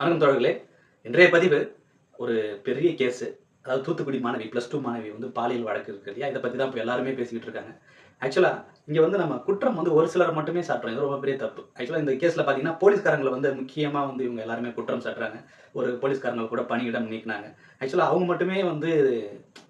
வணக்கம் தோழர்களே. இன்றைய பதிவு ஒரு பெரிய கேஸு. அதாவது தூத்துக்குடி மாணவி +2 மாணவி வந்து பாலியல் வழக்கு இருக்கு இல்லையா? இத பத்தி தான் இப்ப எல்லாருமே பேசிக்கிட்டு இருக்காங்க. ஆக்சுவலா இங்க வந்து நம்ம குற்றம் வந்து ஒரு சிலர் மட்டுமே சாட்டுறோம். இது ரொம்ப பெரிய தப்பு. ஆக்சுவலா இந்த கேஸ்ல பார்த்தீங்கன்னா, போலீஸ்காரங்கள வந்து முக்கியமா வந்து இவங்க எல்லாருமே குற்றம் சாட்டுறாங்க. ஒரு போலீஸ்காரங்கள கூட பணியிடம் நீக்குனாங்க. ஆக்சுவலா அவங்க மட்டுமே வந்து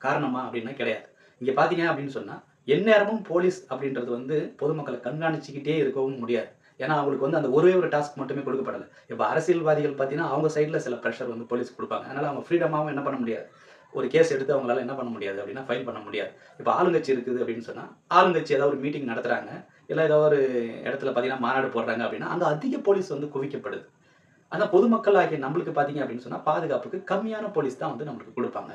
காரணமா அப்படின்னா கிடையாது. இங்க பார்த்தீங்க அப்படின்னு சொன்னா, எந்நேரமும் போலீஸ் அப்படின்றது வந்து பொதுமக்கள கண்காணிச்சுக்கிட்டே இருக்கவும் முடியாது. ஏன்னா, அவங்களுக்கு வந்து அந்த ஒரே ஒரு டாஸ்க் மட்டுமே கொடுக்கப்படல. இப்ப அரசியல்வாதிகள் பார்த்தீங்கன்னா, அவங்க சைட்ல சில பிரஷர் வந்து போலீஸ் குடுப்பாங்க. அதனால அவங்க ஃப்ரீடமாவும் என்ன பண்ண முடியாது. ஒரு கேஸ் எடுத்து அவங்களால என்ன பண்ண முடியாது அப்படின்னா, ஃபைல் பண்ண முடியாது. இப்ப ஆளுங்கட்சி இருக்குது அப்படின்னு சொன்னா, ஆளுங்கட்சி ஏதாவது ஒரு மீட்டிங் நடத்துறாங்க. இல்ல ஏதோ ஒரு இடத்துல பார்த்தீங்கன்னா, மாநாடு போடுறாங்க அப்படின்னா, அங்க அதிக போலீஸ் வந்து குவிக்கப்படுது. ஆனா பொதுமக்கள் ஆகிய நம்மளுக்கு பார்த்தீங்க அப்படின்னு சொன்னா, பாதுகாப்புக்கு கம்மியான போலீஸ் தான் வந்து நம்மளுக்கு குடுப்பாங்க.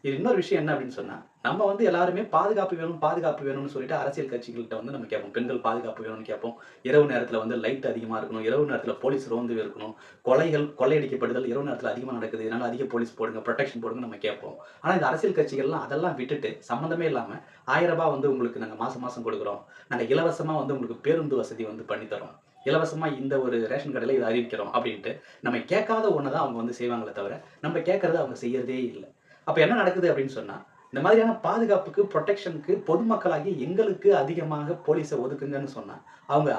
இது இன்னொரு விஷயம் என்ன அப்படின்னு சொன்னா, நம்ம வந்து எல்லாருமே பாதுகாப்பு வேணும், பாதுகாப்பு வேணும்னு சொல்லிட்டு அரசியல் கட்சிகள்ட்ட வந்து நம்ம கேட்போம். பெண்கள் பாதுகாப்பு வேணும்னு கேட்போம். இரவு நேரத்தில வந்து லைட் அதிகமா இருக்கணும். இரவு நேரத்தில போலீஸ் ரோந்து இருக்கணும். கொள்ளையடிக்கப்படுதல் இரவு நேரத்தில அதிகமா நடக்குது. இதனால அதிக போலீஸ் போடுங்க, புரொடெக்ஷன் போடுங்கன்னு நம்ம கேட்போம். ஆனா இந்த அரசியல் கட்சிகள்லாம் அதெல்லாம் விட்டுட்டு, சம்மந்தமே இல்லாம ரூ. 1000 வந்து உங்களுக்கு நாங்க மாசம் மாசம் குடுக்குறோம். நாங்க இலவசமா வந்து உங்களுக்கு பேருந்து வசதி வந்து பண்ணி தர்றோம். இலவசமா இந்த ஒரு ரேஷன் கடையில இத அறிவிக்கிறோம் அப்படின்ட்டு, நம்ம கேட்காத ஒண்ண தான் அவங்க வந்து செய்வாங்களே தவிர, நம்ம கேட்கிறத அவங்க செய்யறதே இல்ல. அப்ப என்ன நடக்குது அப்படின்னு சொன்னா, இந்த மாதிரியான பாதுகாப்புக்கு, புரொடெக்ஷனுக்கு பொதுமக்களாகிய எங்களுக்கு அதிகமாக போலீஸ ஒதுக்குங்கன்னு சொன்னா,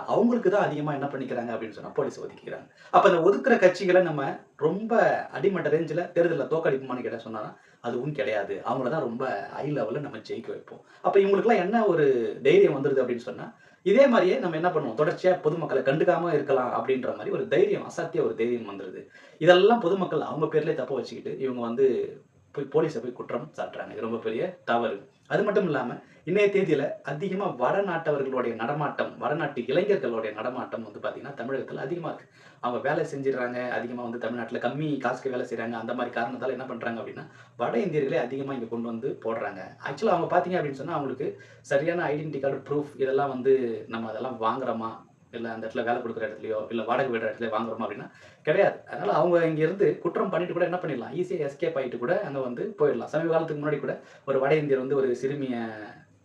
அவங்களுக்கு தான் அதிகமா என்ன பண்ணிக்கிறாங்க அப்படின்னு சொன்னா, போலீஸ ஒதுக்கிக்கிறாங்க. அப்ப அந்த ஒதுக்குற கட்சிகள நம்ம ரொம்ப அடிமட்ட ரேஞ்சுல தேர்தல்ல தோற்கடிப்போமான்னு கேட்டா சொன்னா, அதுவும் கிடையாது. அவங்கள தான் ரொம்ப ஹை லெவல்ல நம்ம ஜெயிக்க வைப்போம். அப்ப இவங்களுக்கெல்லாம் என்ன ஒரு தைரியம் வந்துருது அப்படின்னு சொன்னா, இதே மாரியே நம்ம என்ன பண்ணுவோம், தொடர்ச்சியா பொதுமக்கள கண்டுக்காம இருக்கலாம் அப்படின்ற மாரி ஒரு தைரியம், அசாத்திய ஒரு தைரியம் வந்துருது. இதெல்லாம் பொதுமக்கள் அவங்க பேர்லயே தப்ப வச்சுக்கிட்டு, இவங்க வந்து போலீஸ போய் குற்றம் சாட்டுறாங்க. இது ரொம்ப பெரிய தவறு. அது மட்டும் இல்லாம, இன்றைய தேதியில அதிகமா வடநாட்டவர்களுடைய நடமாட்டம், வடநாட்டு இளைஞர்களுடைய நடமாட்டம் வந்து பார்த்தீங்கன்னா, தமிழகத்தில அதிகமா இருக்கு. அவங்க வேலை செஞ்சுடுறாங்க. அதிகமா வந்து தமிழ்நாட்டில கம்மி காசுக்கு வேலை செய்றாங்க. அந்த மாரி காரணத்தால என்ன பண்றாங்க அப்டின்னா, வட இந்தியர்களே அதிகமா இங்க கொண்டு வந்து போடுறாங்க. ஆக்சுவலா அவங்க பார்த்தீங்க அப்டின்னு சொன்னா, அவங்களுக்கு சரியான ஐடென்டிட்டி கார்டு, ப்ரூஃப் இதெல்லாம் வந்து நம்ம அதெல்லாம் வாங்குறோமா? இல்ல அந்த இடத்துல வேலை குடுக்குற இடத்துலயோ, இல்ல வாடகை விடுற இடத்துலயோ வாங்குறோமா அப்டின்னா கிடையாது. அதனால அவங்க இங்க இருந்து குற்றம் பண்ணிட்டு கூட என்ன பண்ணிடலாம், ஈஸியா எஸ்கேப் ஆயிட்டு கூட அங்க வந்து போயிடலாம். சமீப காலத்துக்கு முன்னாடி கூட ஒரு வட இந்தியர் வந்து ஒரு சிறுமிய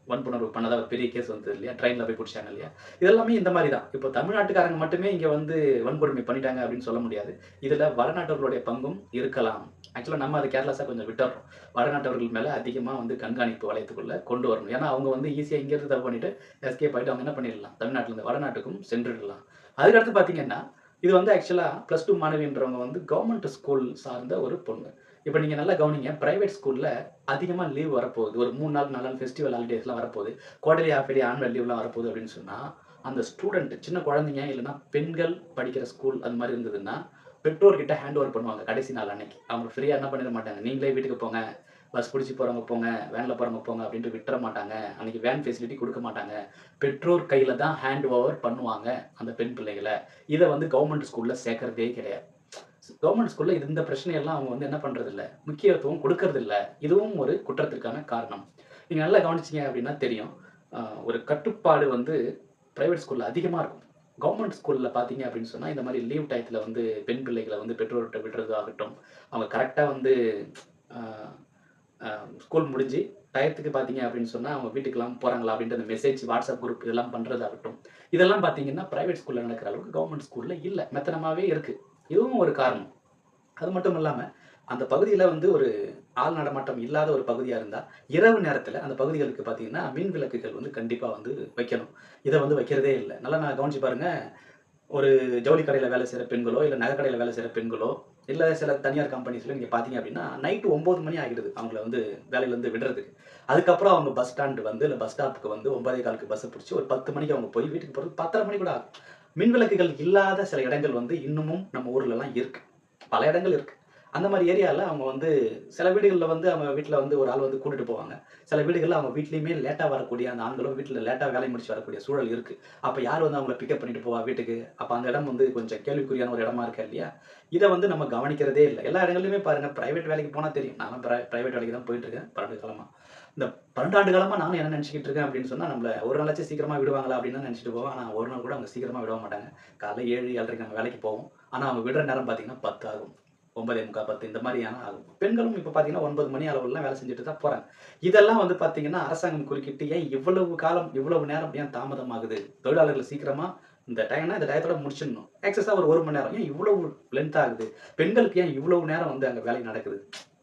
வன்புணர்வு பண்ணதா ஒரு பெரிய கேஸ் வந்தது இல்லையா? ட்ரெயின்ல போய் புடிச்சாங்க இல்லையா? இதெல்லாமே இந்த மாரி தான். இப்போ தமிழ்நாட்டுக்காரங்க மட்டுமே இங்க வந்து வன்கொடுமை பண்ணிட்டாங்க அப்படின்னு சொல்ல முடியாது. இதுல வடநாட்டவர்களுடைய பங்கும் இருக்கலாம். ஆக்சுவலா நம்ம அத கேர்லெஸ்ஸா கொஞ்சம் விட்டுர்றோம். வடநாட்டவர்கள் மேல அதிகமா வந்து கண்காணிப்பு வளையத்துக்குள்ள கொண்டு வரணும். ஏன்னா, அவங்க வந்து ஈஸியா இங்க இருந்து தப்பு பண்ணிட்டு எஸ்கேப் ஆயிட்டு அவங்க என்ன பண்ணிடலாம், தமிழ்நாட்டுல இருந்து வடநாட்டுக்கும் சென்றுடலாம். அதுக்கடுத்து பார்த்தீங்கன்னா, இது வந்து ஆக்சுவலா +2 மாணவின்றவங்க வந்து கவர்ன்மென்ட் ஸ்கூல் சார்ந்த ஒரு பொண்ணு. இப்ப நீங்க நல்லா கவனிங்க. பிரைவேட் ஸ்கூல்ல அதிகமா லீவ் வரப்போகுது. ஒரு 3 நாள், 4 நாள் ஃபெஸ்டிவல் ஹாலிடேஸ்லாம் வரப்போகுது. குவார்ட்டர்லி, ஹால்ஃப் இயர்லி, ஆனுவல் லீவ்லாம் வரப்போகுது அப்படின்னு சொன்னா, அந்த ஸ்டூடண்ட் சின்ன குழந்தைங்க இல்லன்னா பெண்கள் படிக்கிற ஸ்கூல் அது மாரி இருந்ததுன்னா, பெற்றோர்கிட்ட ஹேண்ட் ஓவர் பண்ணுவாங்க கடைசி நாள் அன்னைக்கு. அவங்க ஃப்ரீயா என்ன பண்ணிட மாட்டாங்க. நீங்களே வீட்டுக்கு போங்க. பஸ் புடிச்சு போறவங்க போங்க. வேன்ல போறவங்க போங்க அப்படின்ட்டு விட்டுற மாட்டாங்க. அன்னைக்கு வேன் ஃபெசிலிட்டி குடுக்க மாட்டாங்க. பெற்றோர் கையில தான் ஹேண்ட் ஓவர் பண்ணுவாங்க அந்த பெண் பிள்ளைகள. இத வந்து கவர்ன்மென்ட் ஸ்கூல்ல சேர்க்கிறதே கிடையாது. கவர்ன்மென்ட் ஸ்கூல்ல இந்த பிரச்சனையெல்லாம் அவங்க வந்து என்ன பண்றதில்ல, முக்கியத்துவம் குடுக்கறதில்ல. இதுவும் ஒரு குற்றத்திற்கான காரணம். நீங்க நல்லா கவனிச்சீங்க அப்படின்னா தெரியும். அ ஒரு கட்டுப்பாடு வந்து பிரைவேட் ஸ்கூல்ல அதிகமா இருக்கும். கவர்ன்மென்ட் ஸ்கூல்ல பார்த்தீங்க அப்படின்னு சொன்னா, இந்த மாரி லீவ் டயத்துல வந்து பெண் பிள்ளைகள வந்து பெற்றோர்ட்ட விடுறது ஆகட்டும், அவங்க கரெக்ட்டா வந்து அ அ ஸ்கூல் முடிஞ்சு டயத்துக்கு பார்த்தீங்க அப்படின்னு சொன்னா, அவங்க வீட்டுக்கெல்லாம் போறாங்களா அப்படின்ட்டு அந்த மெசேஜ் வாட்ஸ்அப் குரூப் இதெல்லாம் பண்றதாகட்டும். இதெல்லாம் பார்த்தீங்கன்னா, பிரைவேட் ஸ்கூல்ல நடக்கிற அளவுக்கு கவர்ன்மென்ட் ஸ்கூல்ல இல்ல. மெத்தனமாவே இருக்கு. இதுவும் ஒரு காரணம். அது மட்டும் இல்லாம, அந்த பகுதியில வந்து ஒரு ஆள் நடமாட்டம் இல்லாத ஒரு பகுதியா இருந்தா, இரவு நேரத்தில அந்த பகுதிகளுக்கு பார்த்தீங்கன்னா, மின் விளக்குகள் வந்து கண்டிப்பா வந்து வைக்கணும். இத வந்து வைக்கிறதே இல்ல. நல்லா கவனிச்சு பாருங்க. ஒரு ஜவுளி கடையில வேலை செய்ற பெண்களோ, இல்ல நகைக்கடையில வேலை செய்ற பெண்களோ, இல்ல சில தனியார் கம்பெனிஸ்ல நீங்க பார்த்தீங்க அப்படின்னா, நைட் 9 மணி ஆகிடுது. அவங்கள வந்து வேலையிலருந்து விடுறதுக்கு. அதுக்கப்புறம் அவங்க பஸ் ஸ்டாண்ட் வந்து இல்ல பஸ் ஸ்டாப்புக்கு வந்து 9:15க்கு பஸ்ஸ புடிச்சு ஒரு 10 மணிக்கு அவங்க போய் வீட்டுக்கு போறதுக்கு 10:30 மணி கூட ஆகும். மின் விளக்குகள் இல்லாத சில இடங்கள் வந்து இன்னமும் நம்ம ஊர்லலாம் இருக்கு. பல இடங்கள் இருக்கு. அந்த மாரி ஏரியால அவங்க வந்து சில வீடுகள்ல வந்து அவங்க வீட்ல வந்து ஒரு ஆள் வந்து கூட்டிட்டு போவாங்க. சில வீடுகள்ல அவங்க வீட்லயுமே லேட்டா வரக்கூடிய அந்த ஆண்களும் வீட்ல லேட்டா வேலை முடிச்சு வரக்கூடிய சூழல் இருக்கு. அப்ப யார் வந்து அவங்கள பிக்கப் பண்ணிட்டு போவா வீட்டுக்கு? அப்ப அந்த இடம் வந்து கொஞ்சம் கேள்விக்குறியான ஒரு இடமா இருக்கு இல்லையா? இத வந்து நம்ம கவனிக்கிறதே இல்ல. எல்லா இடங்கள்லயுமே பாருங்க பிரைவேட் வேலைக்கு போனா தெரியும். நான்லாம் பிரைவேட் வேலைக்கு தான் போயிட்டு இருக்கேன் 12 காலமா. இந்த 12 ஆண்டு காலமா நானும் என்ன நெனச்சுக்கிட்டு இருக்கேன் அப்படின்னு சொன்னா, நம்மள ஒரு நாளாச்சும் சீக்கிரமா விடுவாங்களா அப்படின்னு தான் நெனச்சுட்டு போவேன். ஆனா ஒரு நாள் கூட அவங்க சீக்கிரமா விட மாட்டாங்க. காலைல 7, 7:30க்கு நம்ம வேலைக்கு போவோம். ஆனா அவங்க விடுற நேரம் பார்த்தீங்கன்னா 10 ஆகும். 9:45, 10 இந்த மாரியான ஆகும். பெண்களும் இப்ப பார்த்தீங்கன்னா 9 மணி அளவுலலாம் வேலை செஞ்சுட்டு தான் போறாங்க. இதெல்லாம் வந்து பார்த்தீங்கன்னா, அரசாங்கம் குறுக்கிட்டு ஏன் இவ்வளவு காலம், இவ்வளவு நேரம் ஏன் தாமதமாகுது? தொழிலாளர்கள சீக்கிரமா இந்த டைம்னா இந்த டயத்தோட முடிச்சிடணும். எக்ஸஸா ஒரு 1 மணி நேரம். ஏன் இவ்வளவு லென்த் ஆகுது? பெண்களுக்கு ஏன் இவ்வளவு நேரம் வந்து அங்க வேலை நடக்குது?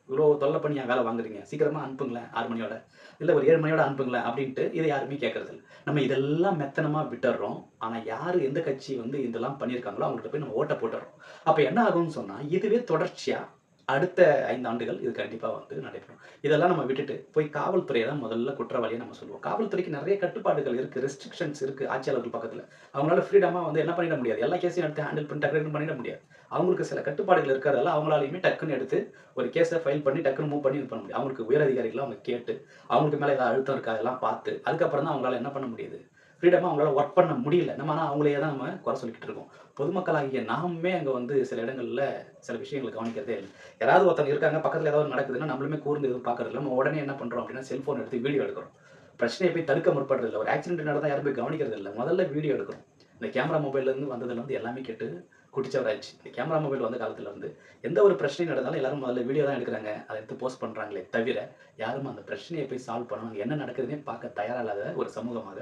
இவ்வளோ தொல்ல பண்ணி ஏன் வேலை வாங்குறீங்க? சீக்கிரமா அனுப்புங்களேன் 6 மணியோட. இல்ல ஒரு 7 மணியோட அனுப்புங்களேன் அப்படின்ட்டு இத யாருமே கேட்கறதில்ல. நம்ம இதெல்லாம் மெத்தனமா விட்டுர்றோம். ஆனா யாரு எந்த கட்சி வந்து இதெல்லாம் பண்ணியிருக்காங்களோ அவங்கள்ட்ட போய் நம்ம ஓட்ட போட்டுர்றோம். அப்ப என்ன ஆகும்னு சொன்னா, இதுவே தொடர்ச்சியா அடுத்த 5 ஆண்டுகள் இது கண்டிப்பா வந்து நடைபெறும். இதெல்லாம் நம்ம விட்டுட்டு போய் காவல்துறைய தான் முதல்ல குற்றவாளியா நம்ம சொல்லுவோம். காவல்துறைக்கு நெறைய கட்டுப்பாடுகள் இருக்கு. ரெஸ்ட்ரிக்ஷன்ஸ் இருக்கு ஆட்சியாளர்கள் பக்கத்துல. அவங்களால ஃப்ரீடமா வந்து என்ன பண்ணிட முடியாது. எல்லா கேஸையும் எடுத்து ஹேண்டில் பண்ணி டக்கு டக்குன்னு பண்ணிட முடியாது. அவங்களுக்கு சில கட்டுப்பாடுகள் இருக்கிறதால அவங்களாலயுமே டக்குன்னு எடுத்து ஒரு கேஸ ஃபைல் பண்ணி டக்குன்னு மூவ் பண்ணி இது பண்ண முடியும். அவங்களுக்கு உயர் அதிகாரிகள அவங்க கேட்டு, அவங்களுக்கு மேல ஏதாவது அழுத்தம் இருக்கா அதெல்லாம் பார்த்து, அதுக்கப்புறம் தான் அவங்களால என்ன பண்ண முடியுது. ஃப்ரீடமா அவங்களால வொர்க் பண்ண முடியல. நம்ம ஆனா அவங்களையே தான் நம்ம குறை சொல்லிக்கிட்டு இருக்கோம். பொதுமக்களாகிய நாமுமே அங்க வந்து சில இடங்கள்ல சில விஷயங்கள கவனிக்கிறதே இல்ல. யாராவது ஒருத்தவங்க இருக்காங்க, பக்கத்துல ஏதாவது நடக்குதுன்னா நம்மளுமே கூர்ந்து எதுவும் பார்க்கறதில்ல. நம்ம உடனே என்ன பண்றோம் அப்படின்னா, செல்ஃபோன் எடுத்து வீடியோ எடுக்கிறோம். பிரச்சனைய போய் தடுக்க முற்படுறதில்ல. ஒரு ஆக்சிடென்ட் நடந்தா யாரும் போய் கவனிக்கிறது இல்ல. முதல்ல வீடியோ எடுக்கிறோம். இந்த கேமரா மொபைல்லேருந்து வந்ததுலேருந்து எல்லாமே கெட்டு குட்டிச்சவராயிருச்சு. இந்த கேமரா மொபைல் வந்த காலத்துலருந்து எந்த ஒரு பிரச்சனை நடந்தாலும் எல்லாரும் முதல்ல வீடியோ தான் எடுக்குறாங்க. அத எடுத்து போஸ்ட் பண்றாங்களே தவிர, யாரும் அந்த பிரச்சனைய போய் சால்வ் பண்ணணும், என்ன நடக்குதுன்னே பார்க்க தயாரா இல்லாத ஒரு சமூகமாக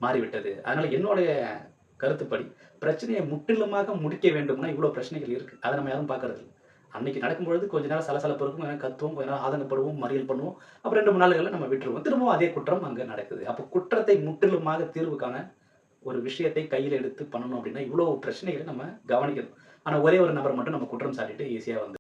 மாறிவிட்டது. அதனால என்னுடைய கருத்துப்படி, பிரச்சனைய முற்றிலுமாக முடிக்க வேண்டும்னா, இவ்ளோ பிரச்சனைகள் இருக்கு. அத நம்ம யாரும் பார்க்கறதில்ல. அன்னைக்கு நடக்கும்பொழுது கொஞ்ச நேரம் சலசலப்பு இருக்கும். கொஞ்ச நேரம் கத்துவோம், கொஞ்ச நேரம் ஆதங்கப்படுவோம், மறியல் பண்ணுவோம். அப்புறம் 2, 3 நாளுகள்ல நம்ம விட்டுருவோம். திரும்பவும் அதே குற்றம் அங்க நடக்குது. அப்ப குற்றத்தை முற்றிலுமாக தீர்வு காண ஒரு விஷயத்தை கையில எடுத்து பண்ணணும் அப்படின்னா, இவ்ளோ பிரச்சனைகள நம்ம கவனிக்கணும். ஆனா ஒரே ஒரு நபர் மட்டும் நம்ம குற்றம் சாட்டிட்டு ஈஸியா வந்து